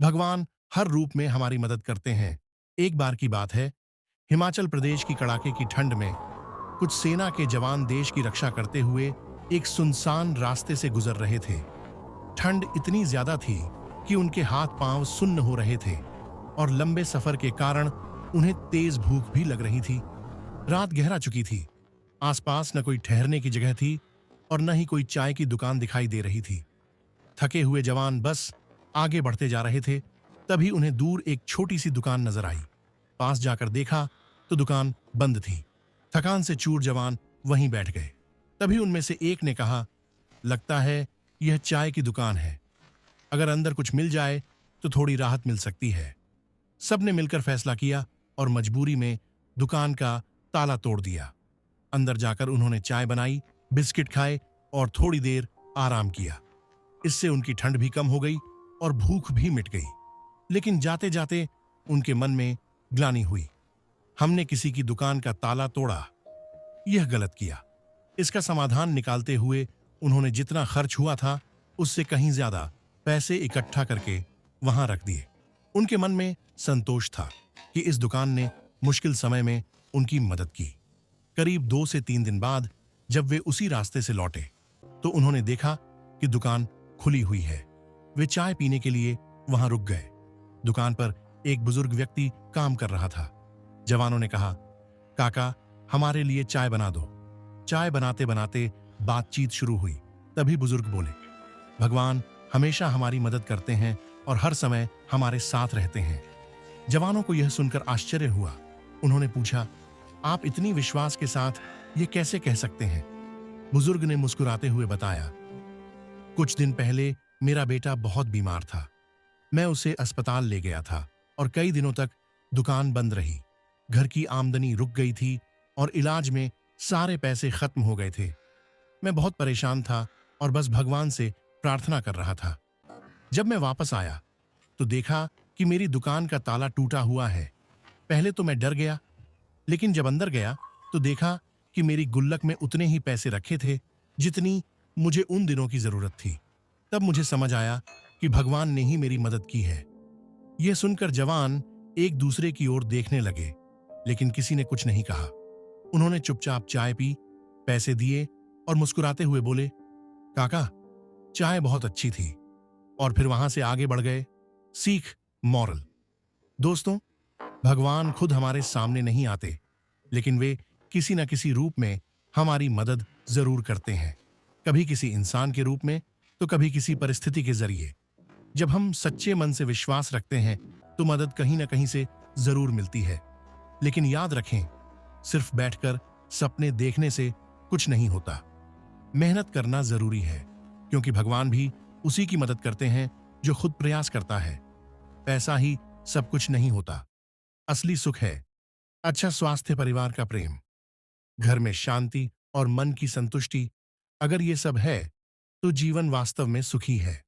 भगवान हर रूप में हमारी मदद करते हैं। एक बार की बात है, हिमाचल प्रदेश की कड़ाके की ठंड में कुछ सेना के जवान देश की रक्षा करते हुए एक सुनसान रास्ते से गुजर रहे थे। ठंड इतनी ज्यादा थी कि उनके हाथ पांव सुन्न हो रहे थे और लंबे सफर के कारण उन्हें तेज भूख भी लग रही थी। रात गहरा चुकी थी। आसपास न कोई ठहरने की जगह थी और न ही कोई चाय की दुकान दिखाई दे रही थी। थके हुए जवान बस आगे बढ़ते जा रहे थे। तभी उन्हें दूर एक छोटी सी दुकान नजर आई। पास जाकर देखा तो दुकान बंद थी। थकान से चूर जवान वहीं बैठ गए। तभी उनमें से एक ने कहा, लगता है यह चाय की दुकान है। अगर अंदर कुछ मिल जाए तो थोड़ी राहत मिल सकती है। सबने मिलकर फैसला किया और मजबूरी में दुकान का ताला तोड़ दिया। अंदर जाकर उन्होंने चाय बनाई, बिस्किट खाए और थोड़ी देर आराम किया। इससे उनकी ठंड भी कम हो गई और भूख भी मिट गई। लेकिन जाते जाते उनके मन में ग्लानि हुई। हमने किसी की दुकान का ताला तोड़ा, यह गलत किया। इसका समाधान निकालते हुए उन्होंने जितना खर्च हुआ था उससे कहीं ज्यादा पैसे इकट्ठा करके वहां रख दिए। उनके मन में संतोष था कि इस दुकान ने मुश्किल समय में उनकी मदद की। करीब 2 से 3 दिन बाद जब वे उसी रास्ते से लौटे तो उन्होंने देखा कि दुकान खुली हुई है। वे चाय पीने के लिए वहां रुक गए। दुकान पर एक बुजुर्ग व्यक्ति काम कर रहा था। जवानों ने कहा, काका, हमारे लिए चाय बना दो। चाय बनाते बनाते बातचीत शुरू हुई। तभी बुजुर्ग बोले, भगवान हमेशा हमारी मदद करते हैं और हर समय हमारे साथ रहते हैं। जवानों को यह सुनकर आश्चर्य हुआ। उन्होंने पूछा, आप इतनी विश्वास के साथ ये कैसे कह सकते हैं? बुजुर्ग ने मुस्कुराते हुए बताया, कुछ दिन पहले मेरा बेटा बहुत बीमार था। मैं उसे अस्पताल ले गया था और कई दिनों तक दुकान बंद रही। घर की आमदनी रुक गई थी और इलाज में सारे पैसे खत्म हो गए थे। मैं बहुत परेशान था और बस भगवान से प्रार्थना कर रहा था। जब मैं वापस आया तो देखा कि मेरी दुकान का ताला टूटा हुआ है। पहले तो मैं डर गया, लेकिन जब अंदर गया तो देखा कि मेरी गुल्लक में उतने ही पैसे रखे थे जितनी मुझे उन दिनों की जरूरत थी। तब मुझे समझ आया कि भगवान ने ही मेरी मदद की है। यह सुनकर जवान एक दूसरे की ओर देखने लगे, लेकिन किसी ने कुछ नहीं कहा। उन्होंने चुपचाप चाय पी, पैसे दिए और मुस्कुराते हुए बोले, काका, चाय बहुत अच्छी थी। और फिर वहां से आगे बढ़ गए। सीख, मॉरल। दोस्तों, भगवान खुद हमारे सामने नहीं आते, लेकिन वे किसी न किसी रूप में हमारी मदद जरूर करते हैं। कभी किसी इंसान के रूप में तो कभी किसी परिस्थिति के जरिए। जब हम सच्चे मन से विश्वास रखते हैं तो मदद कहीं ना कहीं से जरूर मिलती है। लेकिन याद रखें, सिर्फ बैठकर सपने देखने से कुछ नहीं होता। मेहनत करना जरूरी है, क्योंकि भगवान भी उसी की मदद करते हैं जो खुद प्रयास करता है। पैसा ही सब कुछ नहीं होता। असली सुख है अच्छा स्वास्थ्य, परिवार का प्रेम, घर में शांति और मन की संतुष्टि। अगर ये सब है तो जीवन वास्तव में सुखी है।